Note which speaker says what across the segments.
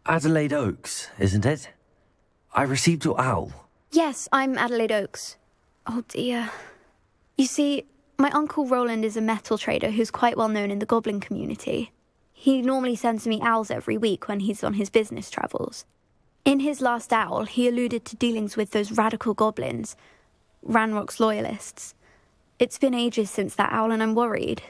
Speaker 1: Adelaide Oaks, isn't it? I received your owl.
Speaker 2: Yes, I'm Adelaide Oaks. Oh dear. You see, my Uncle Roland is a metal trader who's quite well known in the goblin community. He normally sends me owls every week when he's on his business travels. In his last owl, he alluded to dealings with those radical goblins, Ranrock's loyalists. It's been ages since that owl and I'm worried.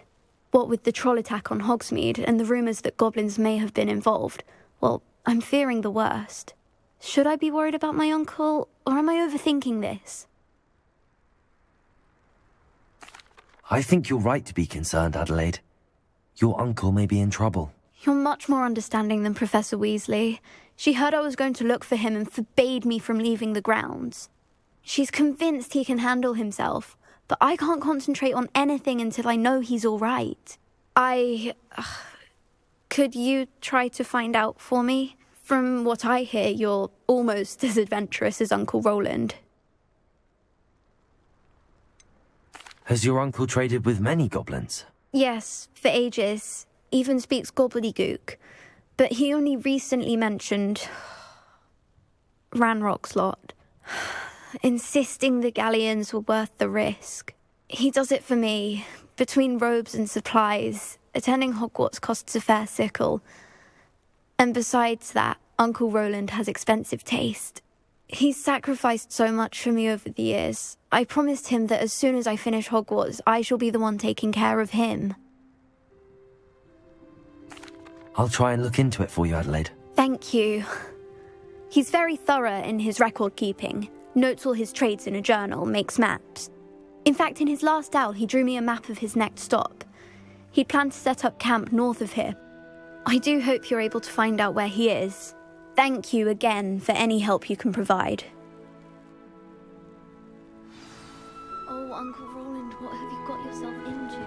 Speaker 2: What with the troll attack on Hogsmeade and the rumours that goblins may have been involved, well, I'm fearing the worst. Should I be worried about my uncle, or am I overthinking this?
Speaker 1: I think you're right to be concerned, Adelaide. Your uncle may be in trouble.
Speaker 2: You're much more understanding than Professor Weasley. She heard I was going to look for him and forbade me from leaving the grounds. She's convinced he can handle himself, but I can't concentrate on anything until I know he's all right. Could you try to find out for me? From what I hear, you're almost as adventurous as Uncle Roland.
Speaker 1: Has your uncle traded with many goblins?
Speaker 2: Yes, for ages. Even speaks gobbledygook. But he only recently mentioned Ranrock's lot, insisting the galleons were worth the risk. He does it for me. Between robes and supplies, attending Hogwarts costs a fair sickle. And besides that, Uncle Roland has expensive taste. He's sacrificed so much for me over the years. I promised him that as soon as I finish Hogwarts, I shall be the one taking care of him.
Speaker 1: I'll try and look into it for you, Adelaide.
Speaker 2: Thank you. He's very thorough in his record keeping. Notes all his trades in a journal, makes maps. In fact, in his last owl, he drew me a map of his next stop. He'd planned to set up camp north of here. I do hope you're able to find out where he is. Thank you again for any help you can provide. Oh, Uncle Roland, what have you got yourself into?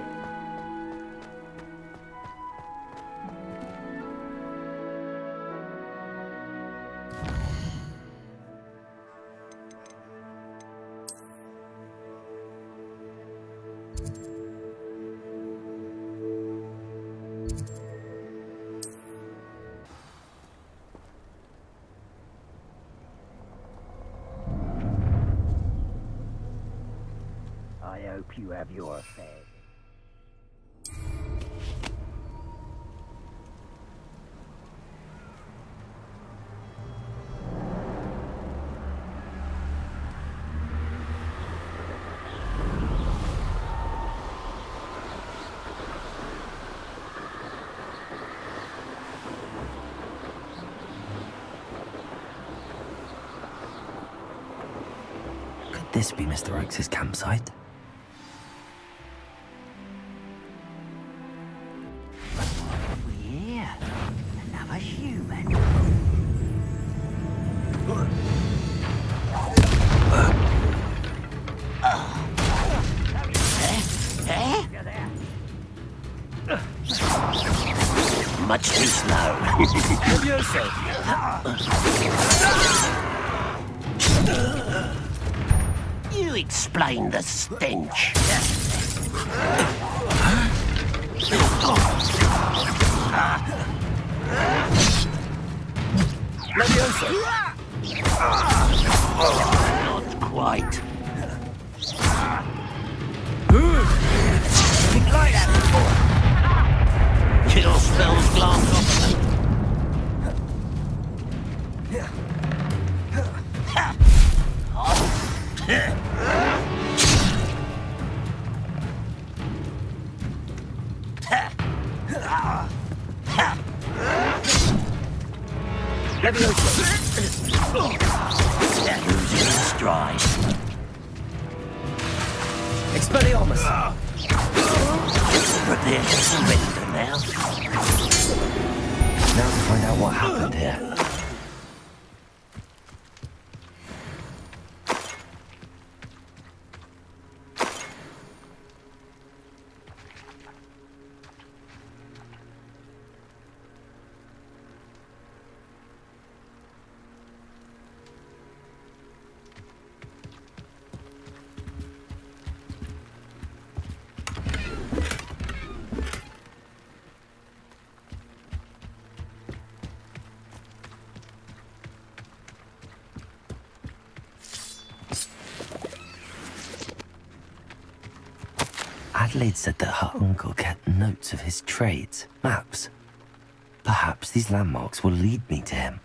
Speaker 3: I hope you have your fare.
Speaker 1: Could this be Mr. Oakes' campsite?
Speaker 3: Another human.
Speaker 4: Much too slow. You explain the stench. Not quite. Kill spells glance off. Losing stride.
Speaker 1: Expelliarmus!
Speaker 4: Prepare to surrender now.
Speaker 1: Now to find out what happened here. Adelaide said that her uncle kept notes of his trades, maps. Perhaps these landmarks will lead me to him.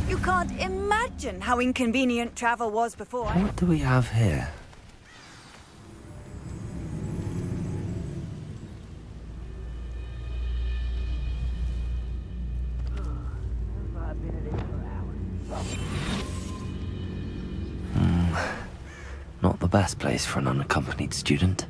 Speaker 5: You can't imagine how inconvenient travel was before.
Speaker 1: What do we have here?
Speaker 3: I've been at it for hours.
Speaker 1: Not the best place for an unaccompanied student.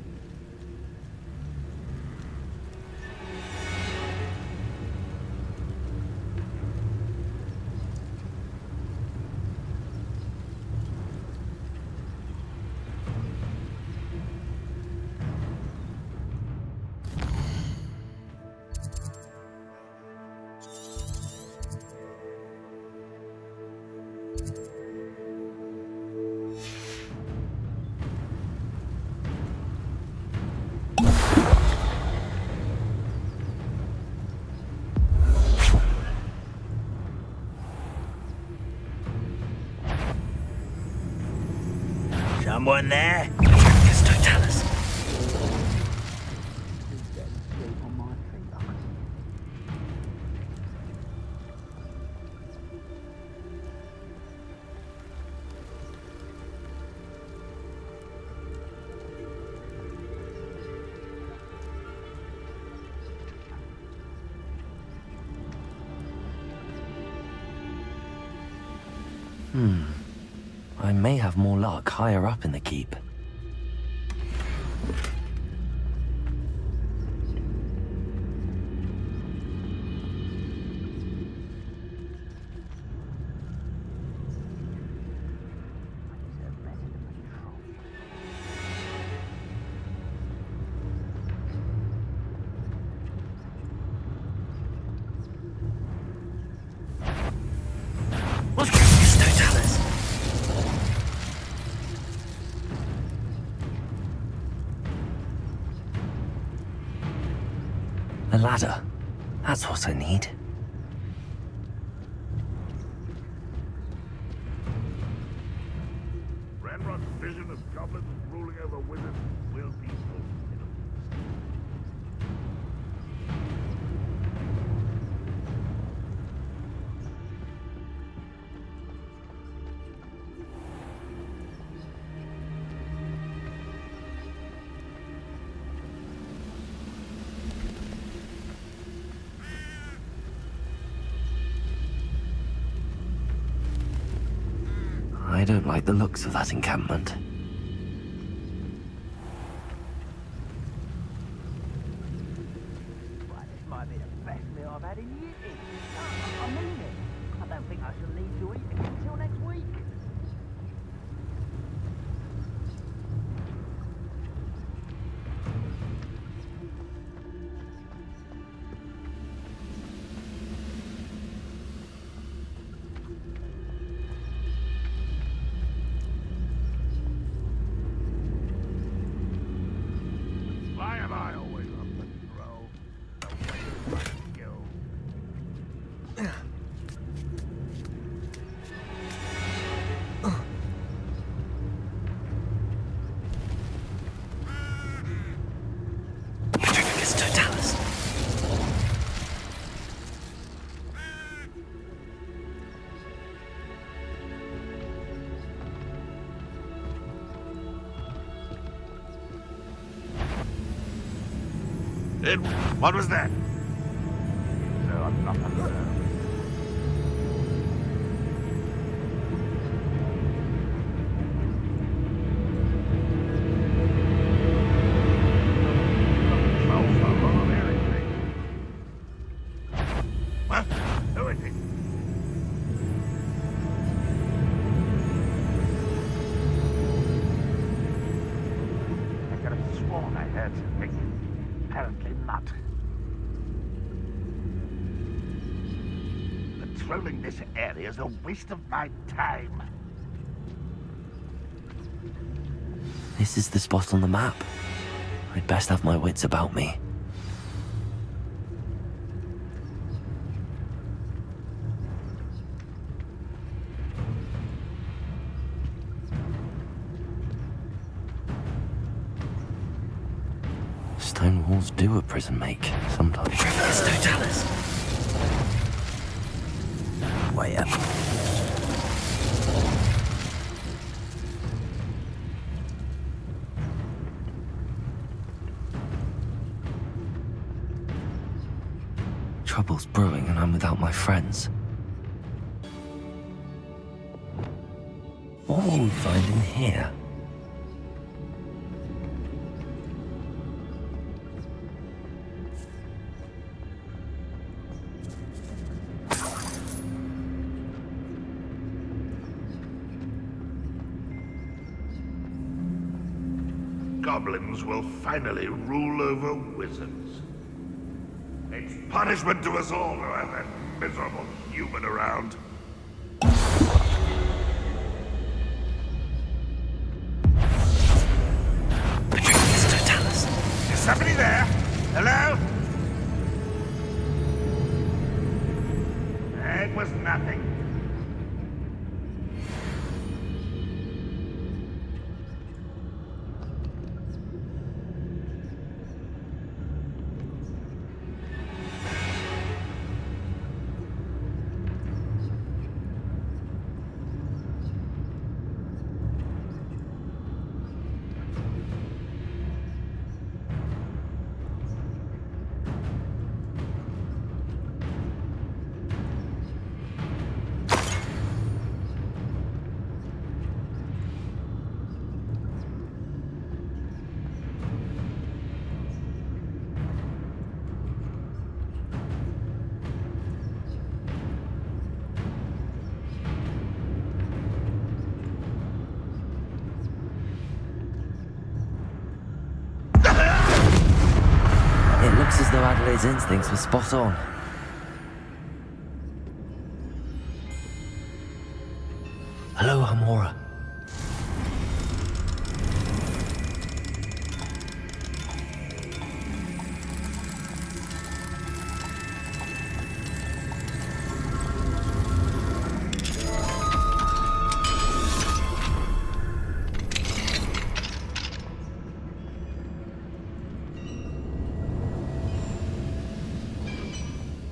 Speaker 4: Someone there?
Speaker 1: Yes, don't tell us.
Speaker 3: On my feet, I
Speaker 1: I may have more luck higher up in the keep. Yes, don't tell us. A ladder. That's what I need.
Speaker 6: Ranrock's vision of goblins ruling over wizards will be fulfilled.
Speaker 1: don't like the looks of that encampment.
Speaker 3: Well, this might be the best meal I've had in years. I mean it. I don't think I shall leave to eat again until next week.
Speaker 6: Why am I always up the throw?
Speaker 1: Petrificus totalis.
Speaker 6: What was that? So I'm not alone. What? Who is it? I could have sworn I heard something. Apparently not. Patrolling this area is a waste of my time.
Speaker 1: This is the spot on the map. I'd best have my wits about me. Stone walls do a prison make, sometimes. Petrificus totalis. Way up. Trouble's brewing and I'm without my friends. What will we find in here?
Speaker 6: Goblins will finally rule over wizards. It's punishment to us all to have that miserable human around.
Speaker 1: Petrificus totalis.
Speaker 6: Is somebody there? Hello? It was nothing.
Speaker 1: It looks as though Adelaide's instincts were spot on. Hello, Hamora.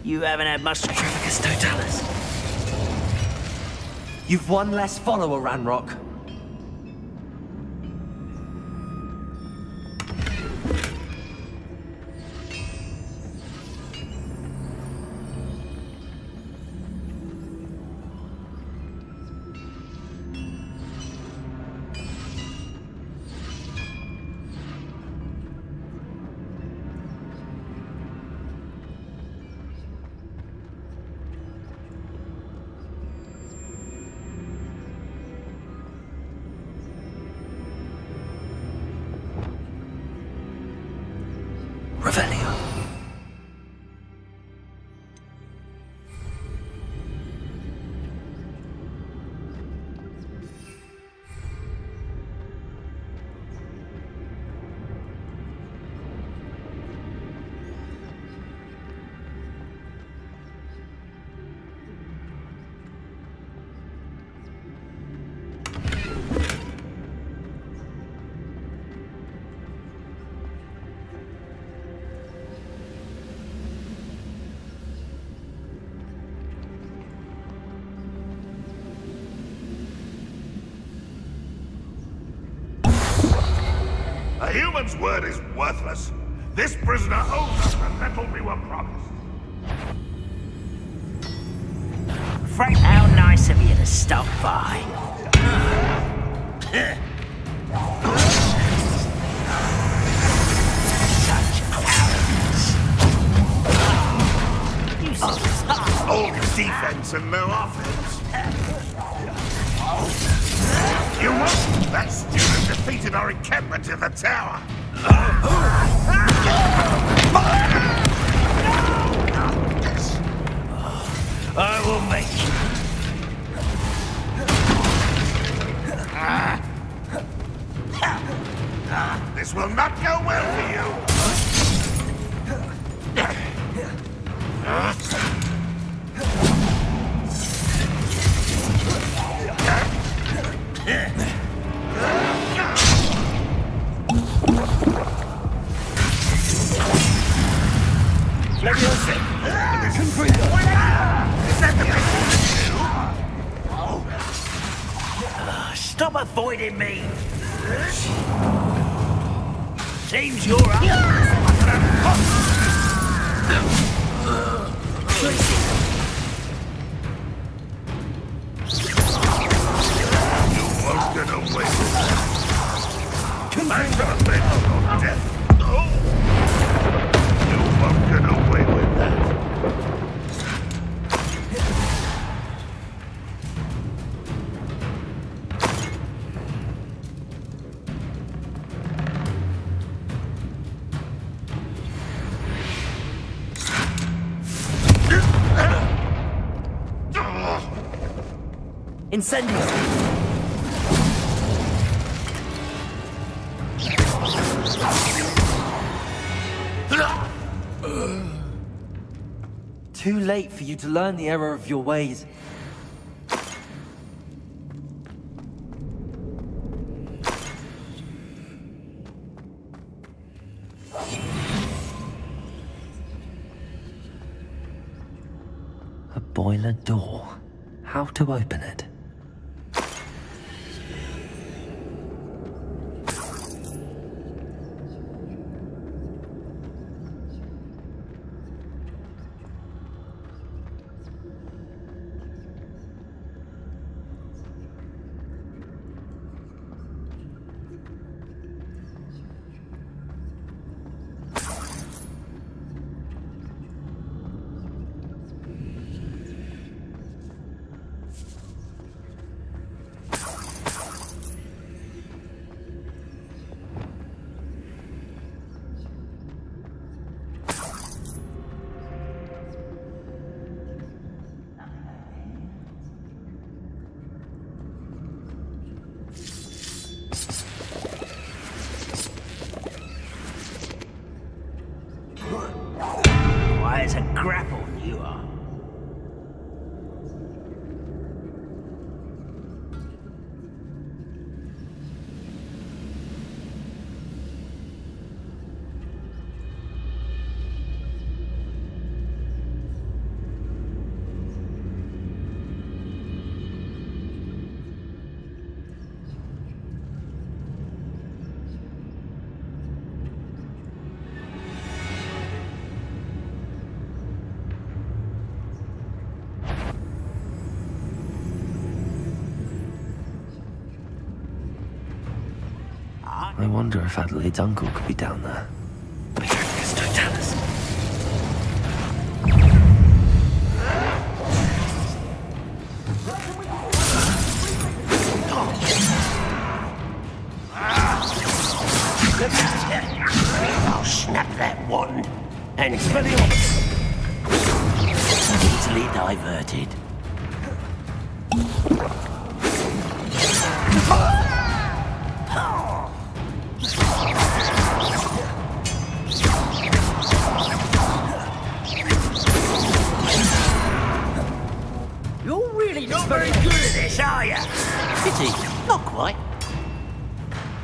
Speaker 4: You haven't had much...
Speaker 1: Petrificus totalis. You've one less follower, Ranrock. Revelio.
Speaker 6: A human's word is worthless. This prisoner owes us the metal we were promised.
Speaker 4: Frank, how nice of you to stop by. Such arrogance.
Speaker 6: All defense and no offense. You won't! That student defeated our encampment in the tower!
Speaker 4: I will make you.
Speaker 6: This will not go well for you!
Speaker 4: Stop avoiding me. Seems you're up.
Speaker 6: You won't get away with that. I'm gonna bend your death. Oh. You won't get away with that.
Speaker 1: Incendio! Too late for you to learn the error of your ways. A boiler door. How to open it?
Speaker 4: Why, it's a grapple you are.
Speaker 1: I wonder if Adelaide's uncle could be down there.
Speaker 4: I'll snap that wand. and easily diverted.
Speaker 3: You're really not very good at this, are you?
Speaker 4: Pity, not quite.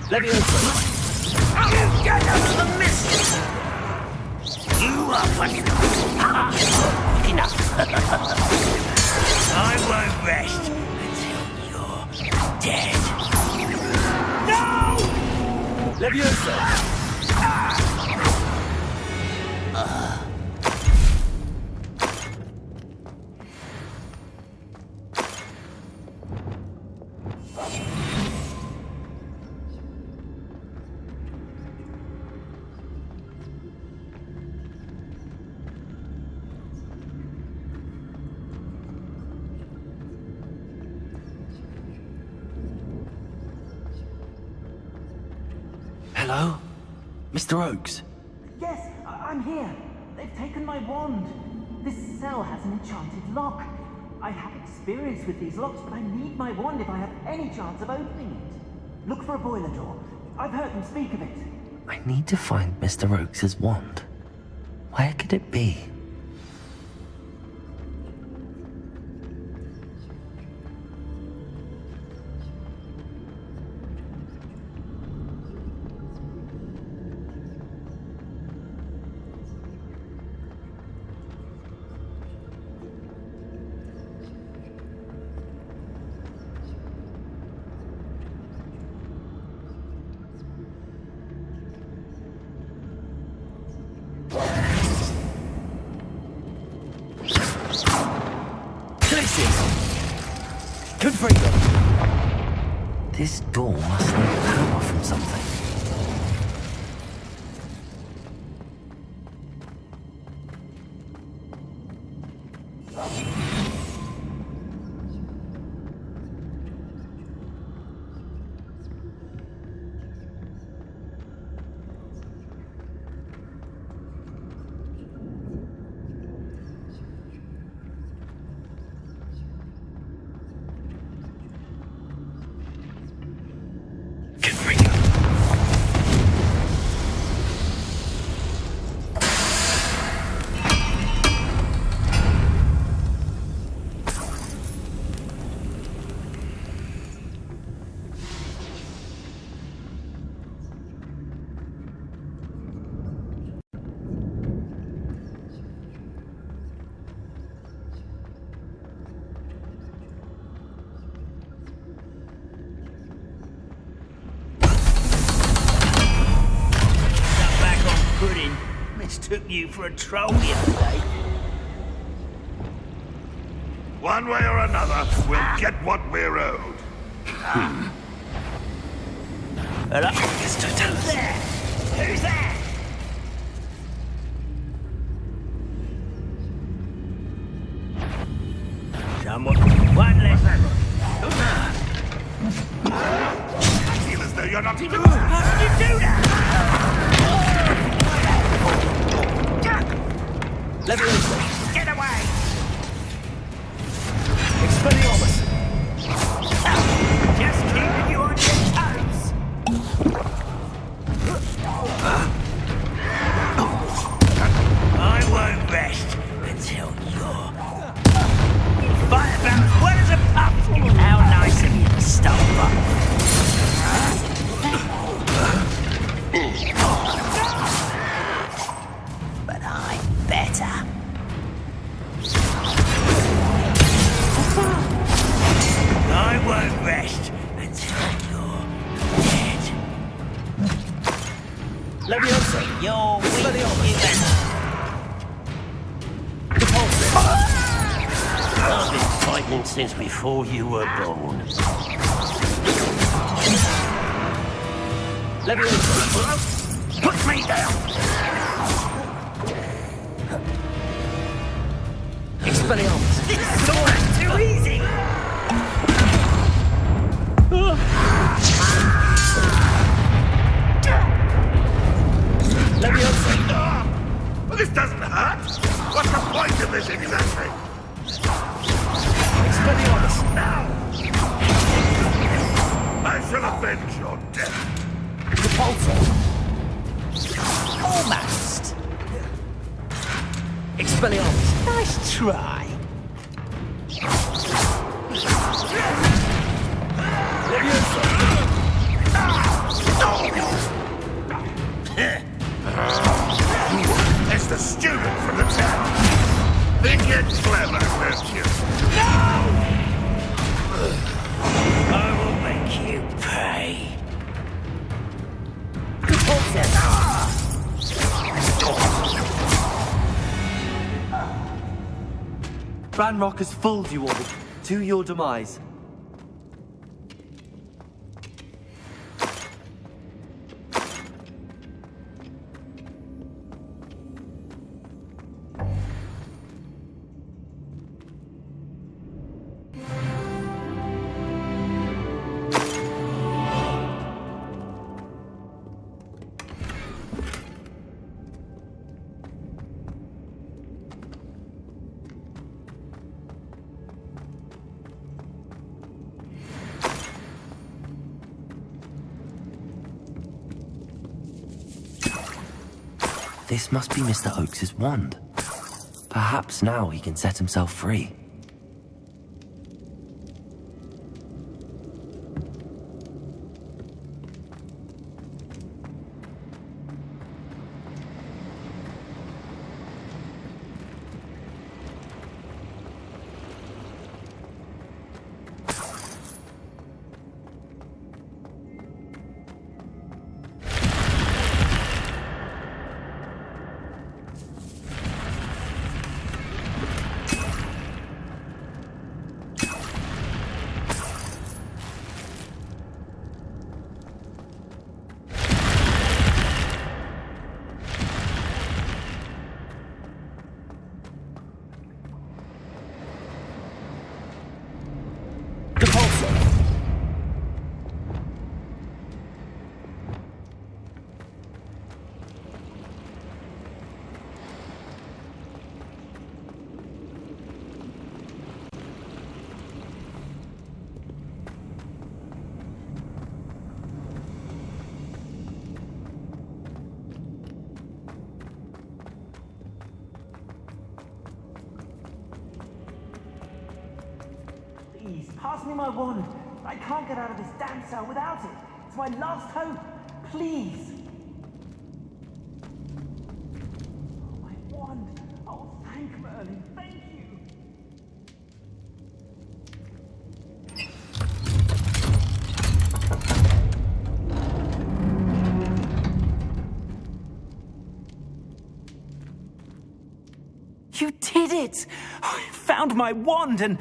Speaker 3: Leviosa. You get out of the mist!
Speaker 4: You are funny. Enough. I won't rest until you're dead.
Speaker 3: No! Leviosa.
Speaker 1: Hello? Mr. Oakes?
Speaker 3: Yes, I'm here. They've taken my wand. This cell has an enchanted lock. I have experience with these locks, but I need my wand if I have any chance of opening it. Look for a boiler door. I've heard them speak of it.
Speaker 1: I need to find Mr. Oakes' wand. Where could it be? This door must need power from something.
Speaker 4: Took you for a troll the other day.
Speaker 6: One way or another, we'll get what we're owed.
Speaker 4: Hello? Who's there? Who's there? Someone. One less.
Speaker 6: I feel as though you're not even...
Speaker 4: How did you do that?
Speaker 3: Leviosa.
Speaker 4: Get away!
Speaker 3: Expelliarmus.
Speaker 4: Just keeping you on your toes. I won't rest until you're... Fight about as well as a pup. How nice of you to stop by. But I'm better. I won't rest until you're dead.
Speaker 3: Leviosa.
Speaker 4: You're weak, I've been fighting since before you were born.
Speaker 3: Leviosa.
Speaker 4: Put me down!
Speaker 3: Expelliarmus.
Speaker 4: This is all too easy!
Speaker 3: Leviosa.
Speaker 6: This doesn't hurt. What's the point of this exactly?
Speaker 4: Expelliarmus!
Speaker 6: Now! I shall avenge your death.
Speaker 4: Repulsor! Almost! Expelliarmus, nice try!
Speaker 6: It's the student from the town. Think it's clever, don't you?
Speaker 4: No! I will make you pay.
Speaker 7: Ranrock has fooled you all, to your demise.
Speaker 1: This must be Mr. Oakes's wand. Perhaps now he can set himself free.
Speaker 3: Please, pass me my wand. I can't get out of this damn cell without it. It's my last hope. Please. Oh, my wand. Oh, thank Merlin. Thank you.
Speaker 4: You did it! I found my wand and...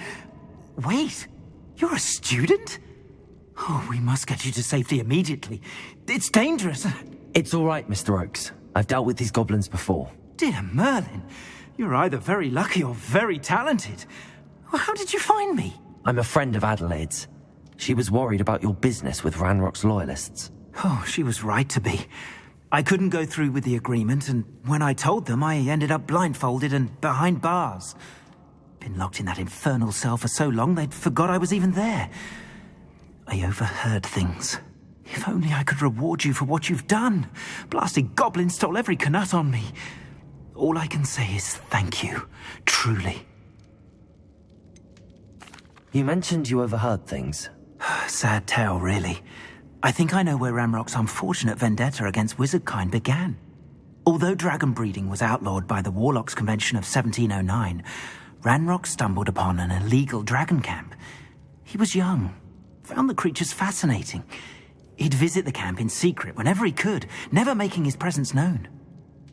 Speaker 4: Wait, you're a student? Oh, we must get you to safety immediately. It's dangerous.
Speaker 1: It's all right, Mr. Oakes. I've dealt with these goblins before.
Speaker 4: Dear Merlin, you're either very lucky or very talented. Well, how did you find me?
Speaker 1: I'm a friend of Adelaide's. She was worried about your business with Ranrock's loyalists.
Speaker 4: Oh, she was right to be. I couldn't go through with the agreement, and when I told them, I ended up blindfolded and behind bars. Been locked in that infernal cell for so long, they'd forgot I was even there. I overheard things. If only I could reward you for what you've done. Blasted goblins stole every knut on me. All I can say is thank you, truly.
Speaker 1: You mentioned you overheard things.
Speaker 4: Sad tale, really. I think I know where Ranrock's unfortunate vendetta against wizardkind began. Although dragon breeding was outlawed by the Warlocks Convention of 1709, Ranrock stumbled upon an illegal dragon camp. He was young, found the creatures fascinating. He'd visit the camp in secret whenever he could, never making his presence known.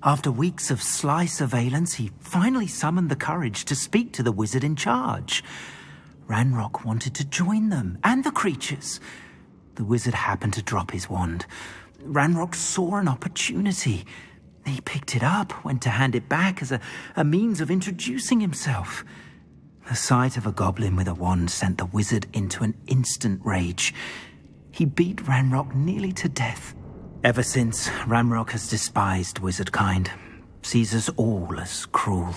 Speaker 4: After weeks of sly surveillance, he finally summoned the courage to speak to the wizard in charge. Ranrock wanted to join them, and the creatures. The wizard happened to drop his wand. Ranrock saw an opportunity. He picked it up, went to hand it back as a means of introducing himself. The sight of a goblin with a wand sent the wizard into an instant rage. He beat Ranrock nearly to death. Ever since, Ranrock has despised wizardkind. sees us all as cruel.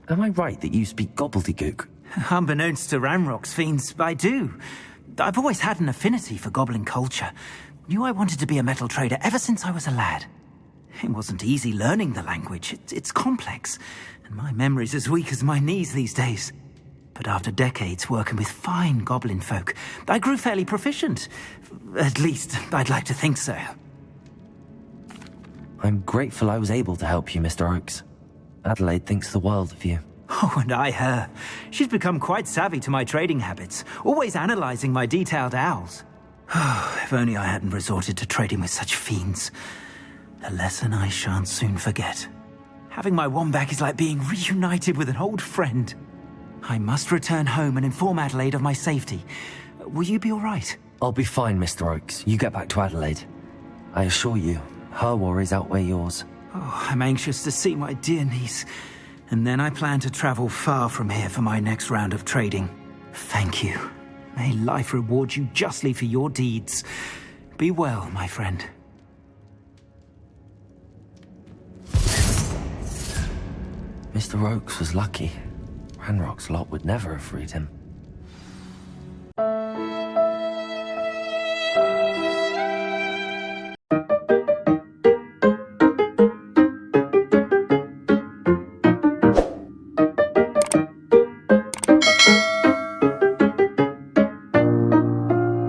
Speaker 1: Am I right that you speak gobbledygook?
Speaker 4: Unbeknownst to Ranrock's fiends, I do. I've always had an affinity for goblin culture. Knew I wanted to be a metal trader ever since I was a lad. It wasn't easy learning the language. It's complex, and my memory's as weak as my knees these days. But after decades working with fine goblin folk, I grew fairly proficient. At least, I'd like to think so.
Speaker 1: I'm grateful I was able to help you, Mr. Oakes. Adelaide thinks the world of you.
Speaker 4: Oh, and I her. She's become quite savvy to my trading habits, always analysing my detailed owls. If only I hadn't resorted to trading with such fiends. A lesson I shan't soon forget. Having my wand back is like being reunited with an old friend. I must return home and inform Adelaide of my safety. Will you be all right?
Speaker 1: I'll be fine, Mr. Oakes. You get back to Adelaide. I assure you, her worries outweigh yours.
Speaker 4: Oh, I'm anxious to see my dear niece. And then I plan to travel far from here for my next round of trading. Thank you. May life reward you justly for your deeds. Be well, my friend.
Speaker 1: Mr. Oakes was lucky. Ranrock's lot would never have freed him.